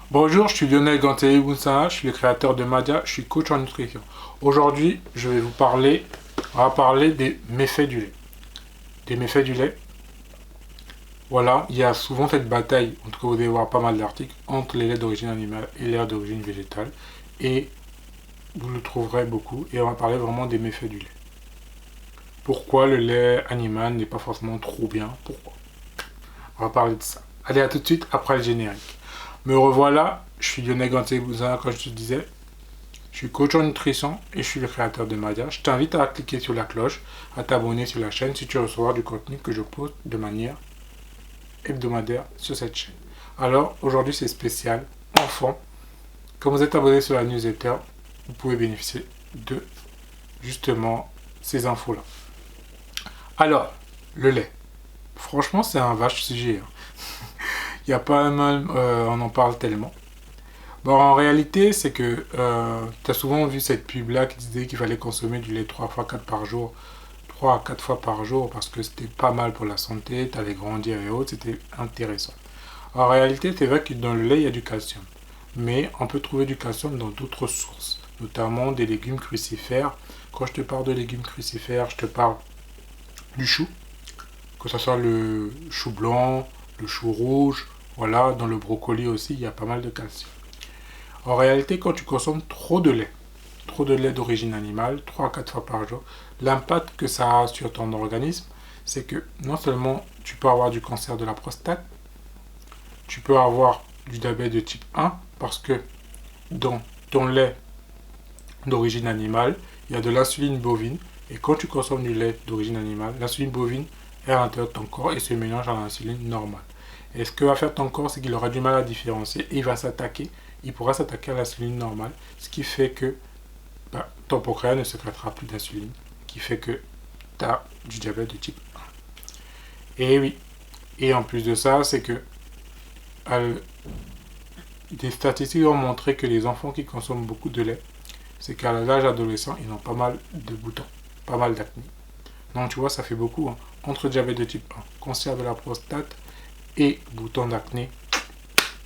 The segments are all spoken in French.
Bonjour, je suis Lionel Gantelli-Bounsana, je suis le créateur de Madia, je suis coach en nutrition. Aujourd'hui, on va parler des méfaits du lait. Des méfaits du lait. Voilà, il y a souvent cette bataille, en tout cas vous allez voir pas mal d'articles, entre les laits d'origine animale et les laits d'origine végétale. Et vous le trouverez beaucoup, et on va parler vraiment des méfaits du lait. Pourquoi le lait animal n'est pas forcément trop bien, pourquoi? On va parler de ça. Allez, à tout de suite après le générique. Me revoilà, je suis Lionel Gantelli-Bounsana, comme je te disais. Je suis coach en nutrition et je suis le créateur de Madia. Je t'invite à cliquer sur la cloche, à t'abonner sur la chaîne si tu veux recevoir du contenu que je poste de manière hebdomadaire sur cette chaîne. Alors, aujourd'hui c'est spécial, enfant. Comme vous êtes abonné sur la newsletter, vous pouvez bénéficier de justement ces infos-là. Alors, le lait. Franchement, c'est un vache sujet. Il y a pas mal, on en parle tellement. Bon, en réalité, c'est que tu as souvent vu cette pub-là qui disait qu'il fallait consommer du lait 3 fois 4 par jour, 3 à 4 fois par jour, parce que c'était pas mal pour la santé, tu allais grandir et autres, c'était intéressant. En réalité, c'est vrai que dans le lait, il y a du calcium. Mais on peut trouver du calcium dans d'autres sources, notamment des légumes crucifères. Quand je te parle de légumes crucifères, je te parle du chou, que ce soit le chou blanc, le chou rouge, voilà, dans le brocoli aussi, il y a pas mal de calcium. En réalité, quand tu consommes trop de lait d'origine animale, 3 à 4 fois par jour, l'impact que ça a sur ton organisme, c'est que non seulement tu peux avoir du cancer de la prostate, tu peux avoir du diabète de type 1, parce que dans ton lait d'origine animale, il y a de l'insuline bovine, et quand tu consommes du lait d'origine animale, l'insuline bovine est à l'intérieur de ton corps et se mélange à l'insuline normale. Et ce que va faire ton corps, c'est qu'il aura du mal à différencier et il pourra s'attaquer à l'insuline normale, ce qui fait que ton pancréas ne sécrétera plus d'insuline, qui fait que tu as du diabète de type 1. Et oui, et en plus de ça, c'est que des statistiques ont montré que les enfants qui consomment beaucoup de lait, c'est qu'à l'âge adolescent, ils ont pas mal de boutons, pas mal d'acné. Donc tu vois, ça fait beaucoup. Entre diabète de type 1, cancer de la prostate et boutons d'acné,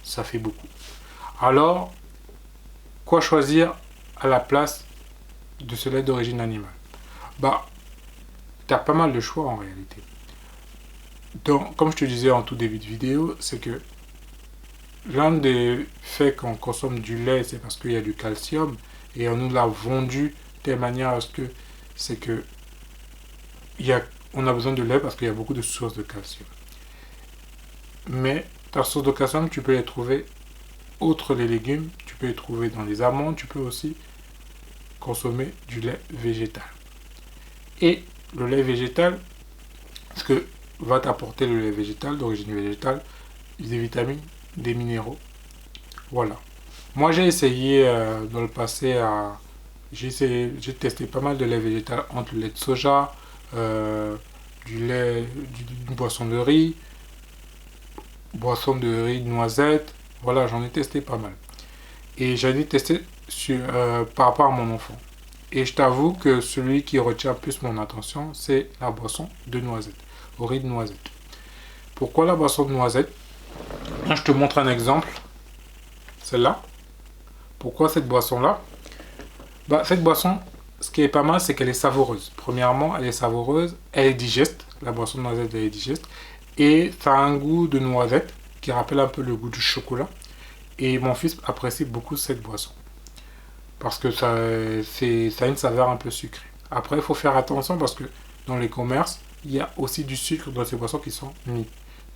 ça fait beaucoup. Alors, quoi choisir à la place de ce lait d'origine animale? Tu as pas mal de choix en réalité. Donc, comme je te disais en tout début de vidéo, c'est que l'un des faits qu'on consomme du lait, c'est parce qu'il y a du calcium et on nous l'a vendu de telle manière à ce que c'est que on a besoin de lait parce qu'il y a beaucoup de sources de calcium. Mais ta source de calcium, tu peux les trouver outre les légumes, tu peux les trouver dans les amandes, tu peux aussi consommer du lait végétal. Et le lait végétal, ce que va t'apporter le lait végétal, d'origine végétale, des vitamines, des minéraux. Voilà. Moi j'ai essayé dans le passé j'ai testé pas mal de lait végétal entre le lait de soja, d'une boisson de riz, noisette. Voilà, j'en ai testé pas mal. Et j'ai testé par rapport à mon enfant. Et je t'avoue que celui qui retient plus mon attention, c'est la boisson de noisette, au riz de noisette. Pourquoi la boisson de noisette? Je te montre un exemple. Celle-là. Pourquoi cette boisson-là? Cette boisson, ce qui est pas mal, c'est qu'elle est savoureuse. Premièrement, elle est savoureuse, elle est digeste. La boisson de noisette, elle est digeste. Et ça a un goût de noisette qui rappelle un peu le goût du chocolat. Et mon fils apprécie beaucoup cette boisson. Parce que ça a une saveur un peu sucrée. Après, il faut faire attention parce que dans les commerces, il y a aussi du sucre dans ces boissons qui sont mis.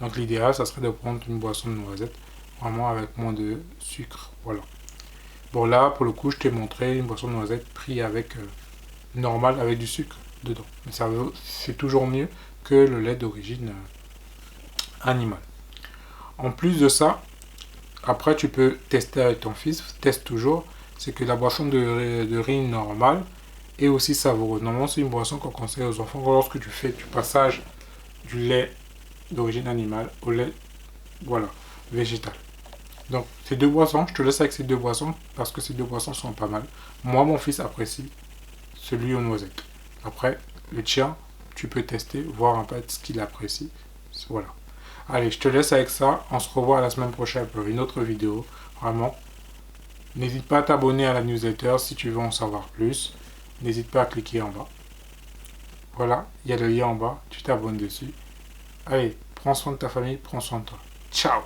Donc l'idéal, ça serait de prendre une boisson de noisette, vraiment avec moins de sucre. Voilà. Bon là, pour le coup, je t'ai montré une boisson de noisette prise avec normal, avec du sucre dedans. Mais c'est toujours mieux que le lait d'origine animale. En plus de ça, après tu peux tester avec ton fils, teste toujours, c'est que la boisson de riz normale est aussi savoureuse. Normalement, c'est une boisson qu'on conseille aux enfants lorsque tu fais du passage du lait d'origine animale au lait, voilà, végétal. Donc, ces deux boissons, je te laisse avec ces deux boissons parce que ces deux boissons sont pas mal. Moi, mon fils apprécie celui aux noisettes. Après, le tien, tu peux tester, voir un peu ce qu'il apprécie. Voilà. Allez, je te laisse avec ça. On se revoit la semaine prochaine pour une autre vidéo. Vraiment. N'hésite pas à t'abonner à la newsletter si tu veux en savoir plus. N'hésite pas à cliquer en bas. Voilà, il y a le lien en bas. Tu t'abonnes dessus. Allez, prends soin de ta famille, prends soin de toi. Ciao!